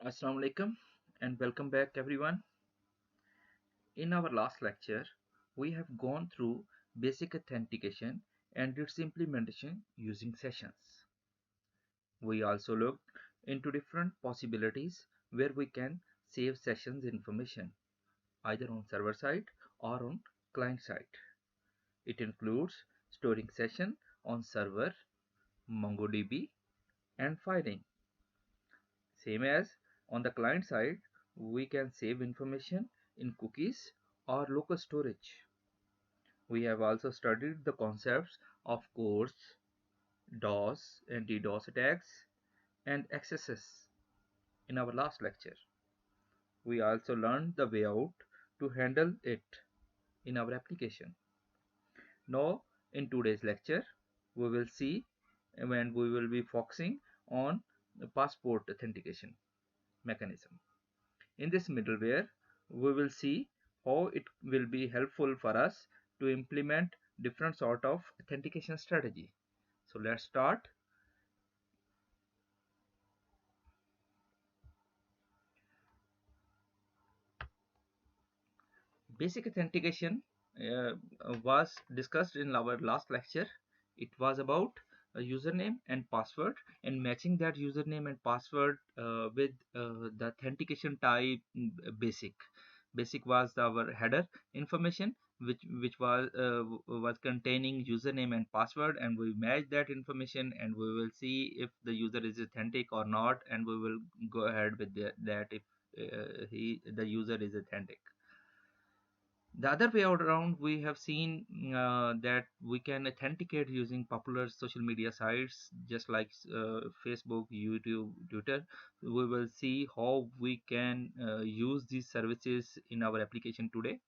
Assalamu alaikum and welcome back everyone. In our last lecture, we have gone through basic authentication and its implementation using sessions. We also looked into different possibilities where we can save sessions information either on server side or on client side. It includes storing session on server, MongoDB and filing. Same as on the client side, we can save information in cookies or local storage. We have also studied the concepts of cores, DOS and DDoS attacks, and XSS in our last lecture. We also learned the way out to handle it in our application. Now, in today's lecture, we will see and we will be focusing on the passport authentication mechanism. In this middleware, we will see how it will be helpful for us to implement different sort of authentication strategy. So let's start. Basic authentication was discussed in our last lecture. It was about a username and password and matching that username and password with the authentication type basic. Basic was our header information which was containing username and password, and we match that information and we will see if the user is authentic or not, and we will go ahead with that if the user is authentic. The other way around, we have seen that we can authenticate using popular social media sites just like Facebook, YouTube, Twitter. We will see how we can use these services in our application today.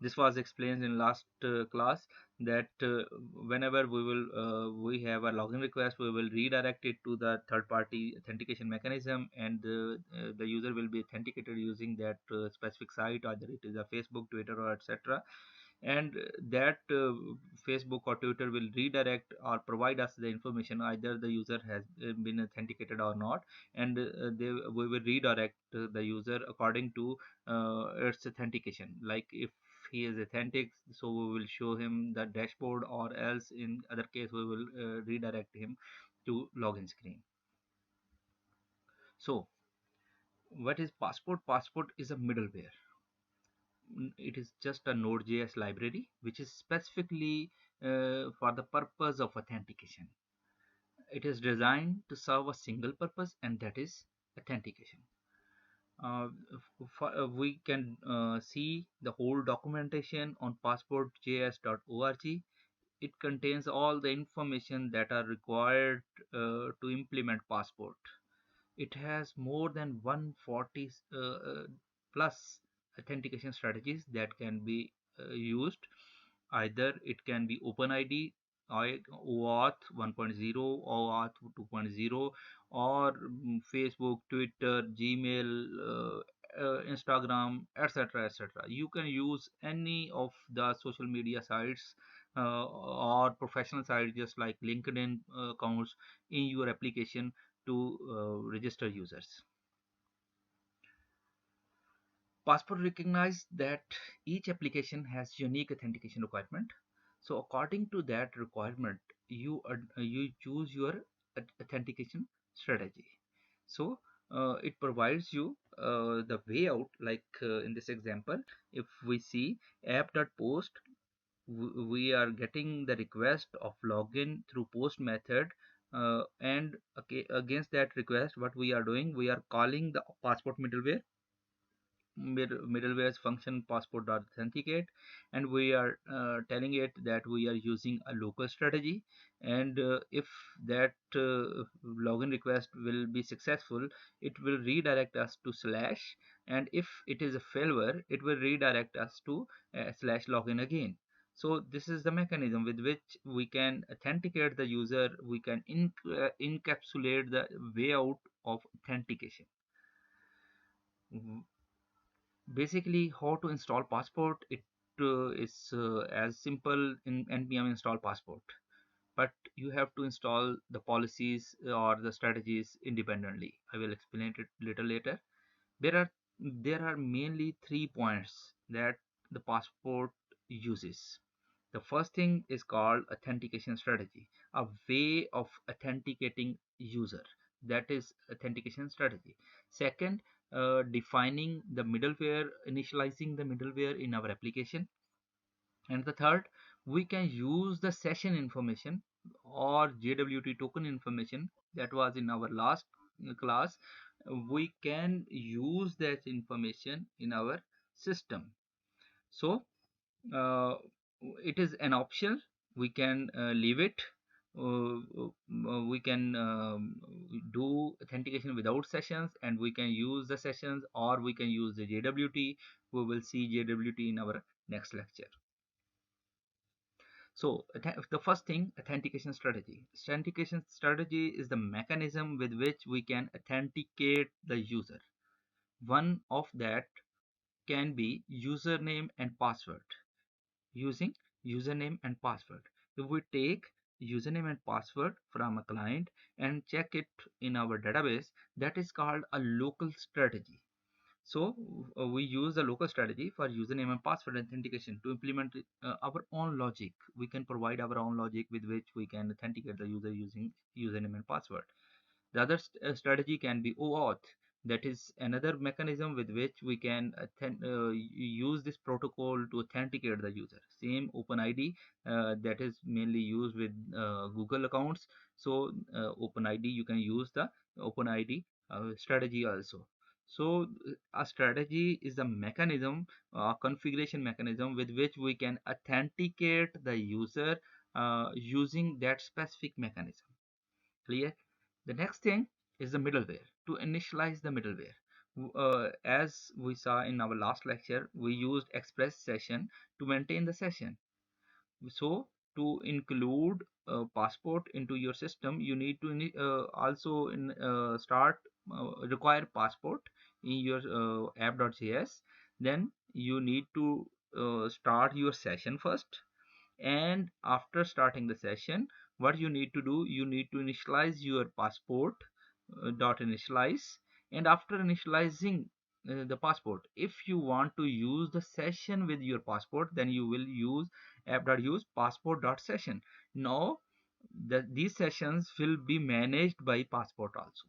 This was explained in last class that whenever we have a login request, we will redirect it to the third party authentication mechanism, and the user will be authenticated using that specific site, either it is a Facebook, Twitter, or etc. And that Facebook or Twitter will redirect or provide us the information either the user has been authenticated or not, and we will redirect the user according to its authentication. Like if he is authentic, so we will show him the dashboard, or else in other case we will redirect him to login screen. So what is passport? Passport is a middleware. It is just a Node.js library which is specifically for the purpose of authentication. It is designed to serve a single purpose, and that is authentication. We can see the whole documentation on passportjs.org. It contains all the information that are required to implement passport. It has more than 140 plus authentication strategies that can be used. Either it can be OpenID, OAuth 1.0, OAuth 2.0, or Facebook, Twitter, Gmail, Instagram, etc. etc. You can use any of the social media sites or professional sites just like LinkedIn accounts in your application to register users. Passport recognizes that each application has unique authentication requirement. So according to that requirement, you choose your authentication strategy. So it provides you the way out. Like in this example, if we see app.post, we are getting the request of login through post method, and okay, against that request, what we are doing, we are calling the passport middleware. Middleware's function passport.authenticate, and we are telling it that we are using a local strategy, and if that login request will be successful, it will redirect us to slash, and if it is a failure, it will redirect us to slash login again. So this is the mechanism with which we can authenticate the user. We can encapsulate the way out of authentication. Basically, how to install passport? It is as simple in npm install passport. but you have to install the policies or the strategies independently. I will explain it little later. There are mainly 3 points that the Passport uses. The first thing is called authentication strategy, a way of authenticating user. That is authentication strategy. Second, defining the middleware, initializing the middleware in our application. And the third, we can use the session information or JWT token information that was in our last class. We can use that information in our system. So uh, it is an option. We can leave it. We can do authentication without sessions, and we can use the sessions, or we can use the JWT. We will see JWT in our next lecture. So the first thing, authentication strategy. Authentication strategy is the mechanism with which we can authenticate the user. One of that can be username and password. Using username and password. If we take username and password from a client and check it in our database, that is called a local strategy. So we use the local strategy for username and password authentication to implement our own logic. We can provide our own logic with which we can authenticate the user using username and password. The other strategy can be OAuth. That is another mechanism with which we can use this protocol to authenticate the user. Same OpenID that is mainly used with Google accounts. So OpenID, you can use the OpenID strategy also. So a strategy is a mechanism, a configuration mechanism with which we can authenticate the user using that specific mechanism. Clear? The next thing is the middleware. To initialize the middleware, as we saw in our last lecture, we used express session to maintain the session. So to include Passport into your system, you need to also start require Passport in your app.js. Then you need to start your session first, and after starting the session, what you need to do, you need to initialize your Passport dot initialize. And after initializing the Passport, if you want to use the session with your Passport, then you will use app.use passport.session. Now these sessions will be managed by Passport also.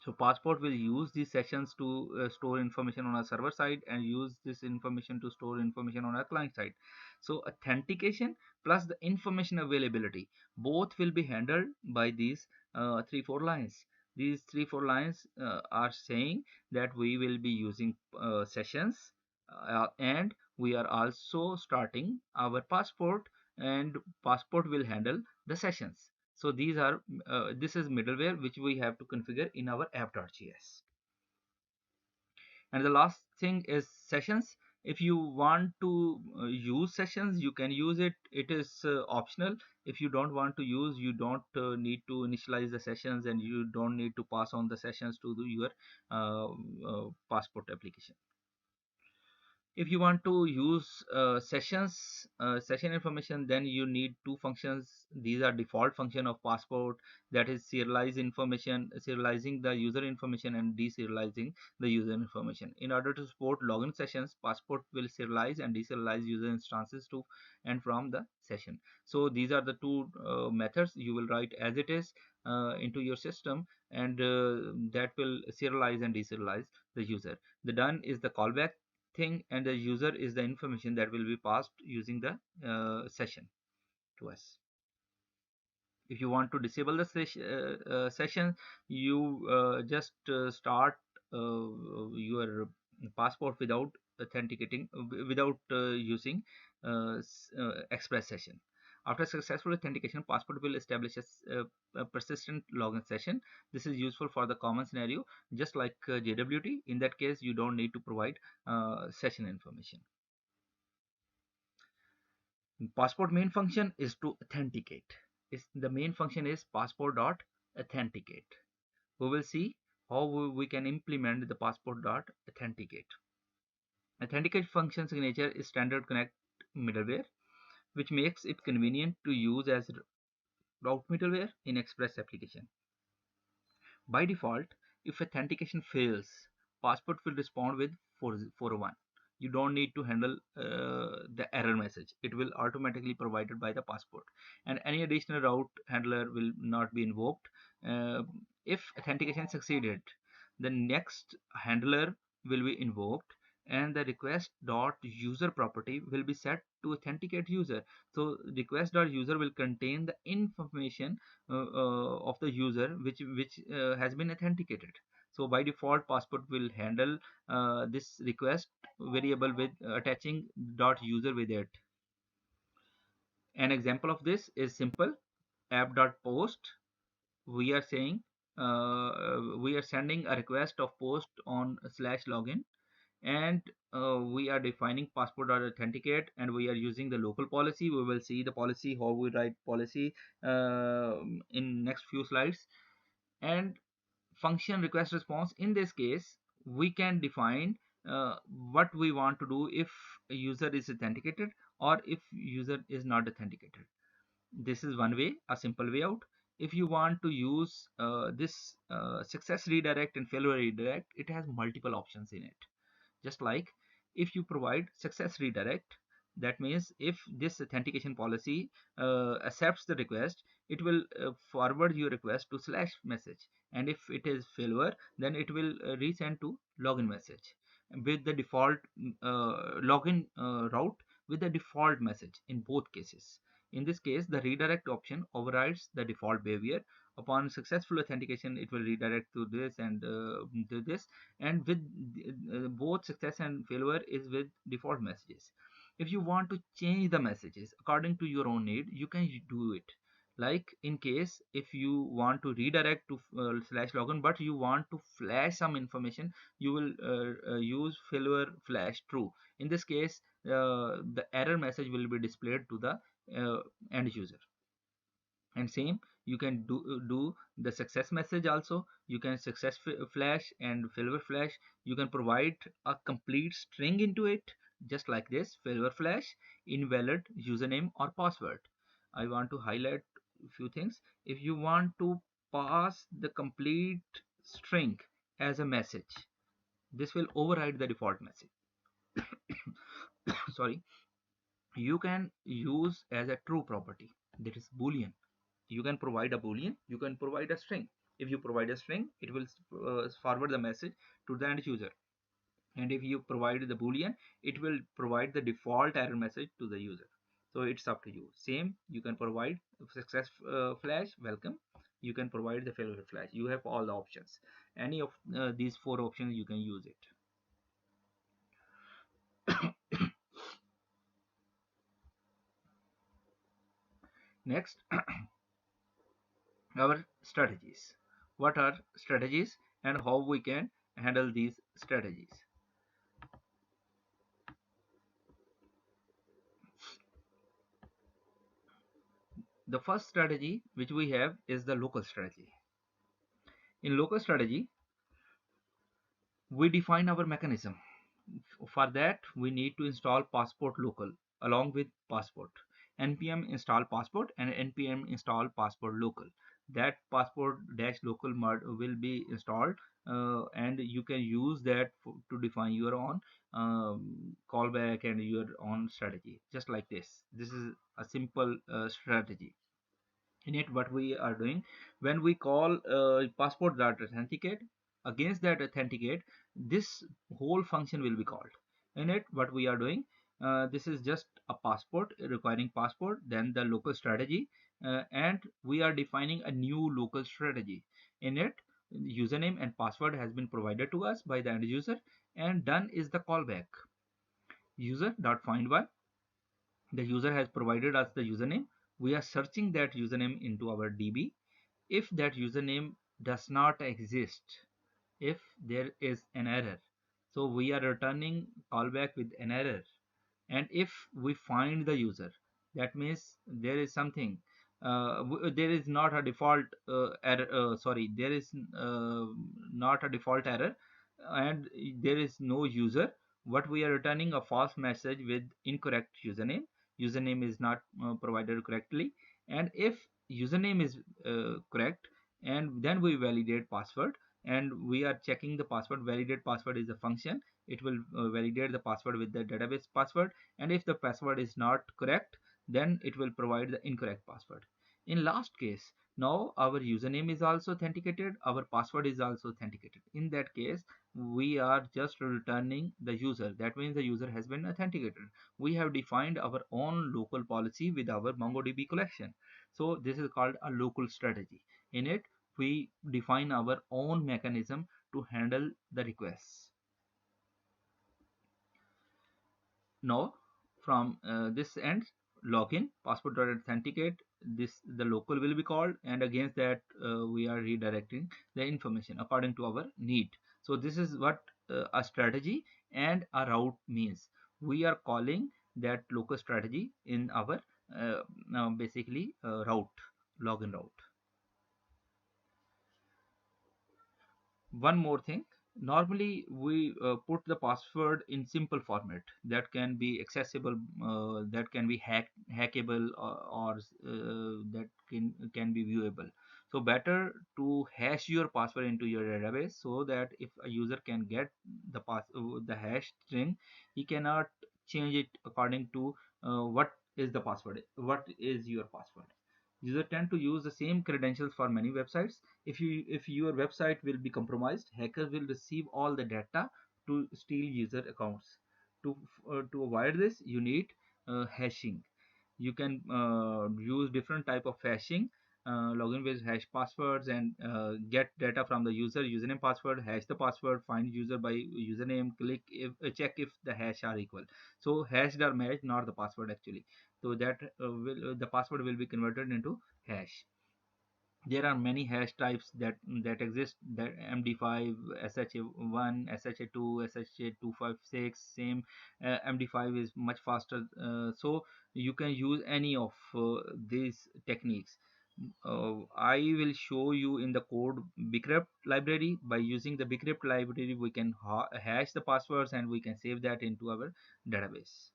So Passport will use these sessions to store information on our server side and use this information to store information on our client side. So authentication plus the information availability, both will be handled by these 3-4 lines. These 3-4 lines are saying that we will be using sessions, and we are also starting our Passport, and Passport will handle the sessions. So these are this is middleware which we have to configure in our app.js. And the last thing is sessions. If you want to use sessions, you can use it. It is optional. If you don't want to use, you don't need to initialize the sessions, and you don't need to pass on the sessions to your Passport application. If you want to use session information, then you need two functions. These are default function of Passport, that is serialize information, serializing the user information, and deserializing the user information. In order to support login sessions, Passport will serialize and deserialize user instances to and from the session. So these are the two methods you will write as it is into your system, and that will serialize and deserialize the user. The done is the callback thing, and the user is the information that will be passed using the session to us. If you want to disable the session, you just start your Passport without authenticating, without using express session. After successful authentication, Passport will establish a persistent login session. This is useful for the common scenario, just like JWT. In that case, you don't need to provide session information. Passport main function is to authenticate. The main function is Passport dot authenticate. We will see how we can implement the Passport dot authenticate. Authenticate function signature is standard connect middleware, which makes it convenient to use as route middleware in Express application. By default, if authentication fails, Passport will respond with 401. You don't need to handle the error message. It will automatically provided by the Passport, and any additional route handler will not be invoked. Uh, if authentication succeeded, the next handler will be invoked, and the request dot user property will be set to authenticate user. So request dot user will contain the information of the user which has been authenticated. So by default, Passport will handle this request variable with attaching dot user with it. An example of this is simple app dot post. We are saying we are sending a request of post on slash login, and we are defining Passport dot authenticate, and we are using the local policy. We will see the policy, how we write policy in next few slides. And function request response, in this case we can define what we want to do if a user is authenticated or if user is not authenticated. This is one way, a simple way out. If you want to use this success redirect and failure redirect, it has multiple options in it. Just like if you provide success redirect, that means if this authentication policy accepts the request, it will forward your request to slash message, and if it is failure, then it will resend to login message with the default login route with the default message in both cases. In this case, the redirect option overrides the default behavior. Upon successful authentication, it will redirect to this and to this, and with both success and failure is with default messages. If you want to change the messages according to your own need, you can do it. Like in case if you want to redirect to slash login, but you want to flash some information, you will use failure flash true. In this case, the error message will be displayed to the end user. And same, you can do the success message also. You can success flash and failure flash. You can provide a complete string into it, just like this: failure flash, invalid username or password. I want to highlight a few things. If you want to pass the complete string as a message, this will override the default message. Sorry. You can use as a true property, that is boolean. You can provide a boolean, you can provide a string. If you provide a string, it will forward the message to the end user, and if you provide the boolean, it will provide the default error message to the user. So it's up to you. Same, you can provide success flash, welcome. You can provide the failure flash. You have all the options. Any of these four options you can use it. Next, our strategies. What are strategies and how we can handle these strategies? The first strategy which we have is the local strategy. In local strategy, we define our mechanism. For that, we need to install Passport local along with Passport. npm install Passport and npm install Passport local. That Passport dash local mod will be installed, and you can use that to define your own callback and your own strategy, just like this. This is a simple strategy. In it, what we are doing, when we call Passport dot authenticate, against that authenticate, this whole function will be called. In it, what we are doing, this is just a passport requiring Passport, then the local strategy, and we are defining a new local strategy. In it, username and password has been provided to us by the end user, and done is the callback. User dot find by, the user has provided us the username. We are searching that username into our DB. If that username does not exist, if there is an error, so we are returning callback with an error. And if we find the user, that means there is something, there is not a default error, sorry, there is not a default error, and there is no user. What we are returning a false message with incorrect username. Username is not provided correctly. And if username is correct, and then we validate password, and we are checking the password. Validate password is a function. It will validate the password with the database password, and if the password is not correct, then it will provide the incorrect password. In last case, now our username is also authenticated, our password is also authenticated. In that case, we are just returning the user. That means the user has been authenticated. We have defined our own local policy with our MongoDB collection. So this is called a local strategy. In it, we define our own mechanism to handle the requests. Now, from this end, login, password authenticate, this the local will be called, and against that we are redirecting the information according to our need. So this is what a strategy and a route means. We are calling that local strategy in our basically route, login route. One more thing, normally we put the password in simple format that can be accessible, that can be hackable, or that can be viewable. So better to hash your password into your database, so that if a user can get the hash string, he cannot change it according to what is the password, what is your password. Users tend to use the same credentials for many websites. If your website will be compromised, hackers will receive all the data to steal user accounts. To avoid this, you need hashing. You can use different type of hashing, login with hash passwords, and get data from the user username password, hash the password, find user by username, click if check if the hash are equal. So hashed are matched, not the password actually. So that the password will be converted into hash. There are many hash types that exist, that md5, sha1, sha2, sha256. Same, md5 is much faster, so you can use any of these techniques. I will show you in the code bcrypt library. By using the bcrypt library, we can hash the passwords, and we can save that into our database.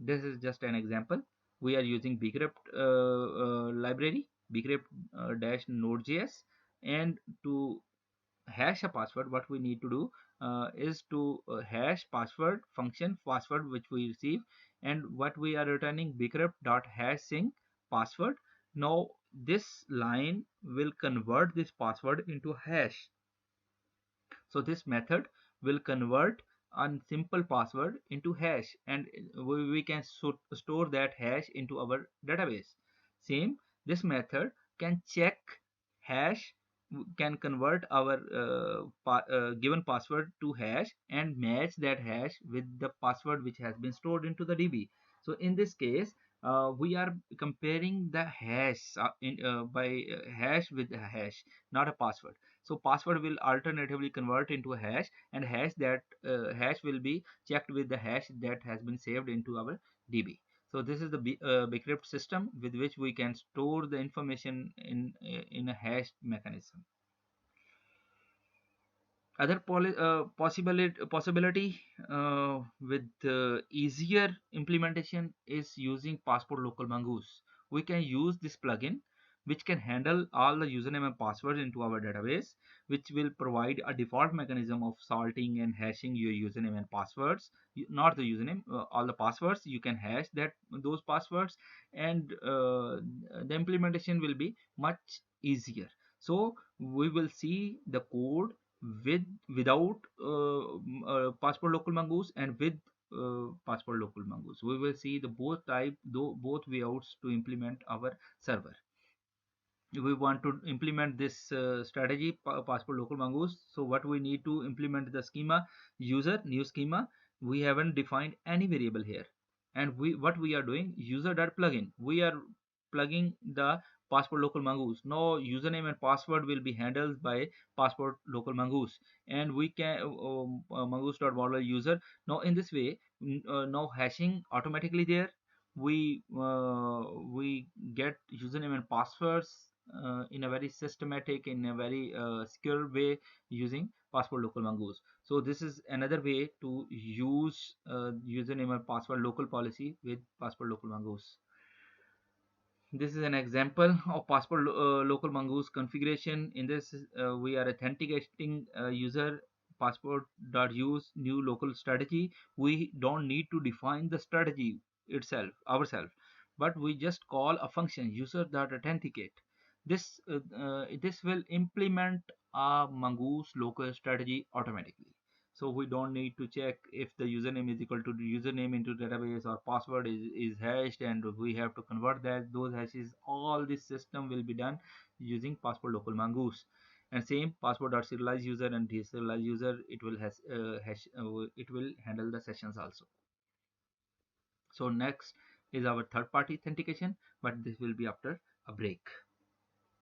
This is just an example. We are using bcrypt library, bcrypt dash node.js, and to hash a password, what we need to do is to hash password function password which we receive, and what we are returning bcrypt dot hashing password. Now this line will convert this password into hash. So this method will convert a simple password into hash, and we can store that hash into our database. Same, this method can check hash, can convert our given password to hash and match that hash with the password which has been stored into the DB. So in this case, we are comparing the hash by hash with hash, not a password. So password will alternatively convert into a hash, and hash will be checked with the hash that has been saved into our DB. So this is the bcrypt system with which we can store the information in a hashed mechanism. Other possibility with easier implementation is using Passport Local Mongoose. We can use this plugin which can handle all the username and passwords into our database, which will provide a default mechanism of sorting and hashing your username and passwords. Not the username, all the passwords. You can hash those passwords, and the implementation will be much easier. So we will see the code without Passport Local Mongoose, and with Passport Local Mongoose. We will see the both wayouts to implement our server. We want to implement this strategy, Passport Local Mongoose. So what we need to implement the schema, user new schema. We haven't defined any variable here, and what we are doing, user dot plugin, we are plugging the Passport Local Mongoose. Now username and password will be handled by Passport Local Mongoose, and we can mongoose dot model user. Now in this way, now hashing automatically there. We get username and passwords in a very systematic, in a very secure way, using Passport Local Mongoose. So this is another way to use username and password local policy with Passport Local Mongoose. This is an example of passport local mongoose configuration. In this, we are authenticating user passport.use new local strategy. We don't need to define the strategy itself ourselves, but we just call a function user.authenticate. This will implement a mongoose local strategy automatically. So we don't need to check if the username is equal to the username into database, or password is hashed and we have to convert that those hashes. All this system will be done using passport local mongoose. And same passport.serialize user and deserialize user, it will it will handle the sessions also. So next is our third party authentication, but this will be after a break.